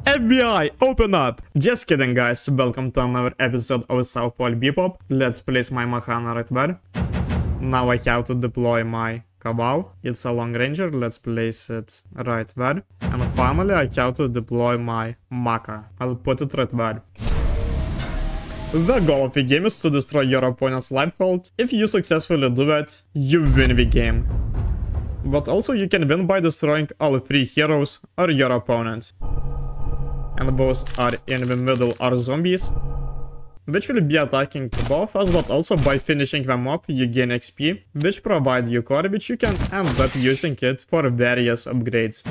FBI, open up! Just kidding, guys. Welcome to another episode of Pole Bebop. Let's place my Mahana right there. Now I have to deploy my Kabao. It's a long ranger. Let's place it right there. And finally I have to deploy my Maka. I'll put it right there. The goal of the game is to destroy your opponent's life hold. If you successfully do that, you win the game. But also you can win by destroying all 3 heroes or your opponent. And those are in the middle are zombies, which will be attacking both us, but also by finishing them off you gain XP, which provide you core, which you can end up using it for various upgrades.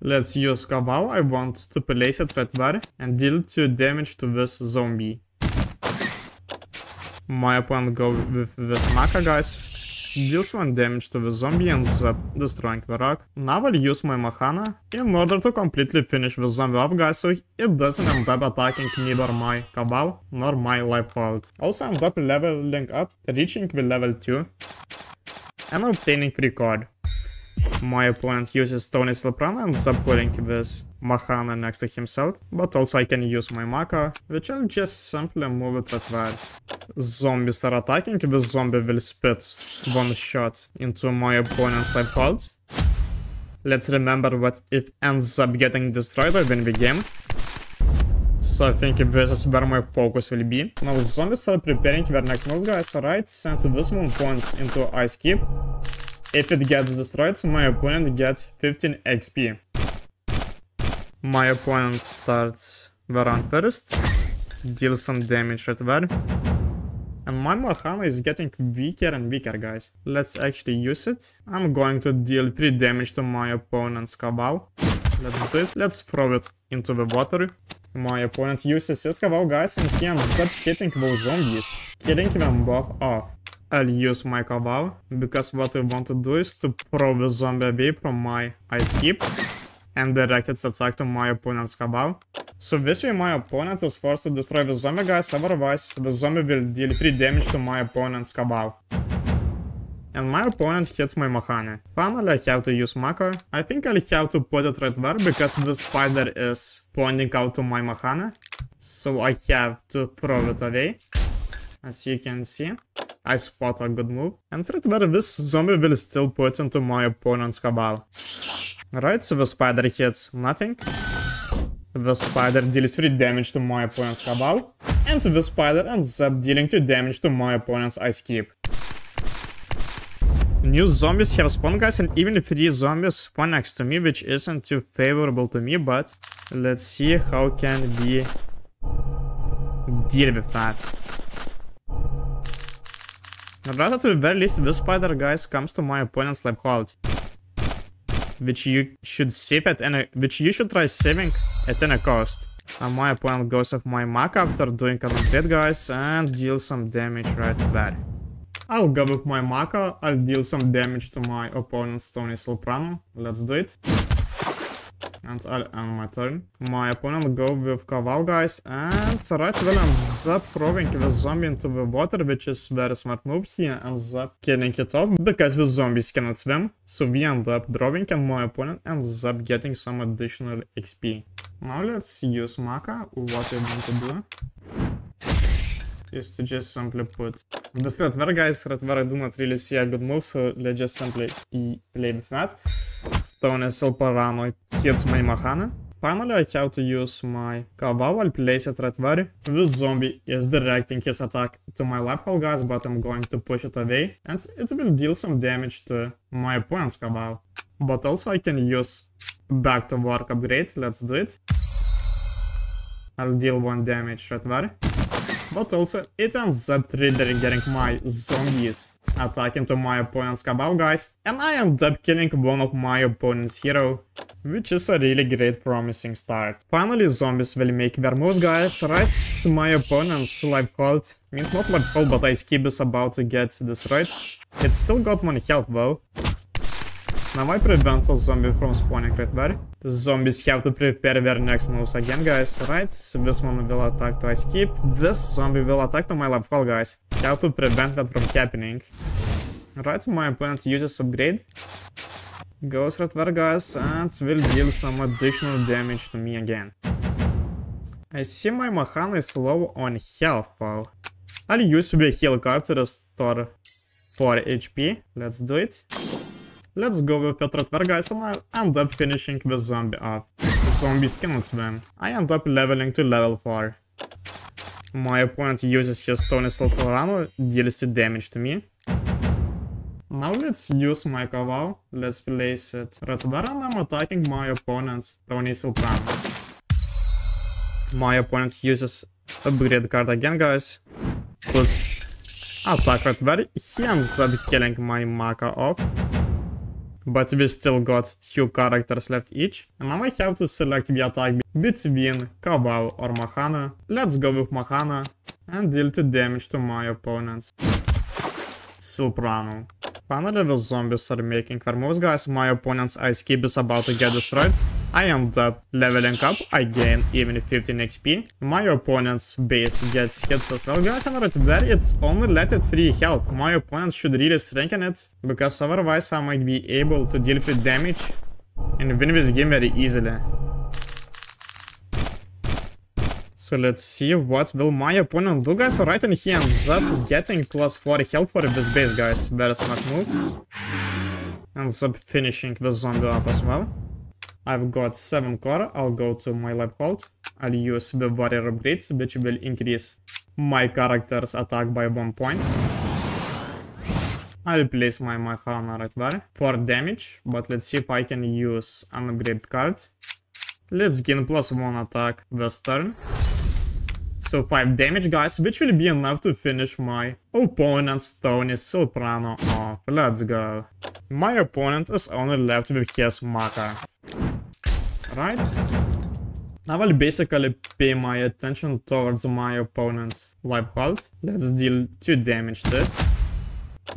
Let's use Kabao. I want to place it right there and deal 2 damage to this zombie. My opponent go with this Maka, guys. Deals 1 damage to the zombie and zap, destroying the rock. Now I'll use my Mahana in order to completely finish the zombie off, guys, so it doesn't end up attacking neither my Kabao nor my life hold. Also end up leveling up, reaching the level 2 and obtaining 3 cord. My opponent uses Stony Soprano and zap putting this Mahana next to himself, but also I can use my Maka, which I'll just simply move it right there. Zombies are attacking, the zombie will spit 1 shot into my opponent's life hold. Let's remember that it ends up getting destroyed, I win the game. So I think this is where my focus will be. Now zombies are preparing their next moves, guys, alright? Since this one points into Ice Cube, if it gets destroyed, my opponent gets 15 XP. My opponent starts the run first, deals some damage right there. And my Mahana is getting weaker and weaker, guys. Let's actually use it. I'm going to deal 3 damage to my opponent's Kabao. Let's do it. Let's throw it into the water. My opponent uses his Kabao, guys, and he ends up hitting those zombies, killing them both off. I'll use my Kabao, because what I want to do is to throw the zombie away from my Ice Cube and direct its attack to my opponent's Kabao. So this way my opponent is forced to destroy the zombie, guys, otherwise the zombie will deal 3 damage to my opponent's Kabao. And my opponent hits my Mahana. Finally I have to use Maka. I think I'll have to put it right there, because the spider is pointing out to my Mahana. So I have to throw it away. As you can see, I spot a good move. And right there, this zombie will still put into my opponent's Kabao. Right, so the spider hits nothing. The spider deals 3 damage to my opponent's Kabao. And the spider ends up dealing 2 damage to my opponent's Ice Cube. New zombies have spawned, guys, and even 3 zombies spawn next to me, which isn't too favorable to me, but let's see how can we deal with that. Right, at the very least, this spider, guys, comes to my opponent's life hold, which you should save at any, which you should try saving at any cost. And my opponent goes with my Maka after doing an upgrade, guys, and deals some damage right there. I'll go with my Maka. I'll deal some damage to my opponent's Stony Soprano. Let's do it. And I'll end my turn. My opponent go with Kabao, guys, and right well ends up throwing the zombie into the water, which is very smart move. He ends up killing it off, because the zombies cannot swim, so we end up drawing and my opponent ends up getting some additional XP. Now let's use Maka. What I want to do is to just simply put this right there, guys. Right there I do not really see a good move, so let's just simply play with that. Stony Soprano hits my Mahana. Finally I have to use my Kabao. I'll place it right there. This zombie is directing his attack to my life hole, guys, but I'm going to push it away, and it will deal some damage to my opponent's Kabao. But also I can use back to work upgrade. Let's do it. I'll deal 1 damage right there. But also it ends up triggering my zombies attacking to my opponent's Kabao, guys, and I end up killing one of my opponent's hero, which is a really great promising start. Finally zombies will make their moves, guys, right? My opponent's life hold, I mean not life hold, but Ice Cube is about to get destroyed. It's still got 1 health though. Now I prevent a zombie from spawning right there. The zombies have to prepare their next moves again, guys, right? This one will attack to Ice Cube. This zombie will attack to my life hole, guys. Have to prevent that from happening. Right, my opponent uses upgrade. Goes right there, guys, and will deal some additional damage to me again. I see my Mahana is low on health, though. I'll use the heal card to restore 4 HP. Let's do it. Let's go with it right there, guys, and I'll end up finishing the zombie off. Zombies cannot swim. I end up leveling to level 4. My opponent uses his Stony Sulfurano, deals 2 damage to me. Now let's use my Kavau. Let's place it right there, and I'm attacking my opponent's Stony Sulfurano. My opponent uses upgrade card again, guys. Puts attack right there. He ends up killing my Maka off. But we still got 2 characters left each. And now I have to select the attack between Kavau or Mahana. Let's go with Mahana and deal 2 damage to my opponents. Soprano. Finally the zombies are making their moves, guys. My opponent's ice cube is about to get destroyed. I end up leveling up, I gain even 15 XP. My opponent's base gets hits as well, guys, and right there it's only left at 3 health. My opponent should really strengthen it, because otherwise I might be able to deal with damage and win this game very easily. So let's see what will my opponent do, guys. Alright, and he ends up getting plus 4 health for this base, guys. Very smart move. Ends up finishing the zombie off as well. I've got 7 core. I'll go to my life hold. I'll use the warrior upgrade, which will increase my character's attack by 1 point. I'll place my Mahana right there for damage, but let's see if I can use an upgrade card. Let's gain plus 1 attack this turn. So 5 damage, guys, which will be enough to finish my opponent's Tony Soprano off. Let's go. My opponent is only left with his Maka. Right. I will basically pay my attention towards my opponent's life hold. Let's deal 2 damage to it.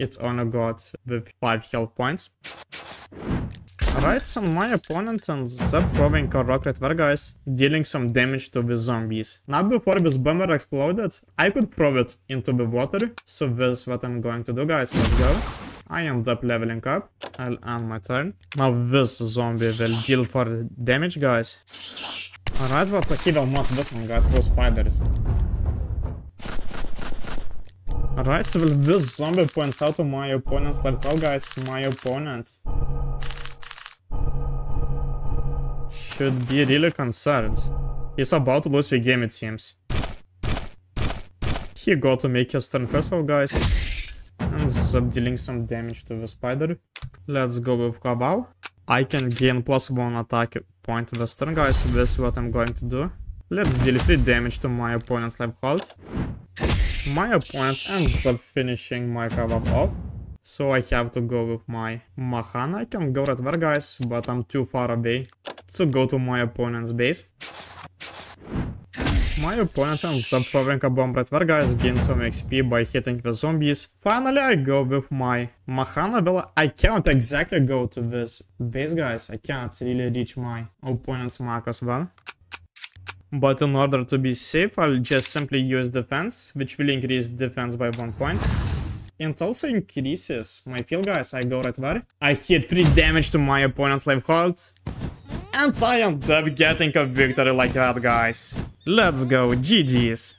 It only got with 5 health points. Alright, so my opponent ends up throwing a rock right there, guys, dealing some damage to the zombies. Now before this bomber exploded, I could throw it into the water, so this is what I'm going to do, guys. Let's go. I end up leveling up. I'll end my turn. Now this zombie will deal for damage, guys. Alright, but he will not this one, guys, those spiders. Alright, so this zombie points out to my opponent's life hold, guys. My opponent should be really concerned. He's about to lose the game, it seems. He got to make his turn first of all, guys. Ends up dealing some damage to the spider. Let's go with Kavau. I can gain plus 1 attack point this turn, guys. This is what I'm going to do. Let's deal 3 damage to my opponent's life hold. My opponent ends up finishing my Kavau off. So I have to go with my Mahana. I can go right there, guys, but I'm too far away to go to my opponent's base. My opponent ends up throwing a bomb right there, guys, gain some XP by hitting the zombies. Finally, I go with my Mahana. Well, I can't exactly go to this base, guys. I can't really reach my opponent's mark as well. But in order to be safe, I'll just simply use defense, which will increase defense by 1 point. It also increases my field, guys. I go right there. I hit 3 damage to my opponent's life hold. And I end up getting a victory like that, guys. Let's go, GG's.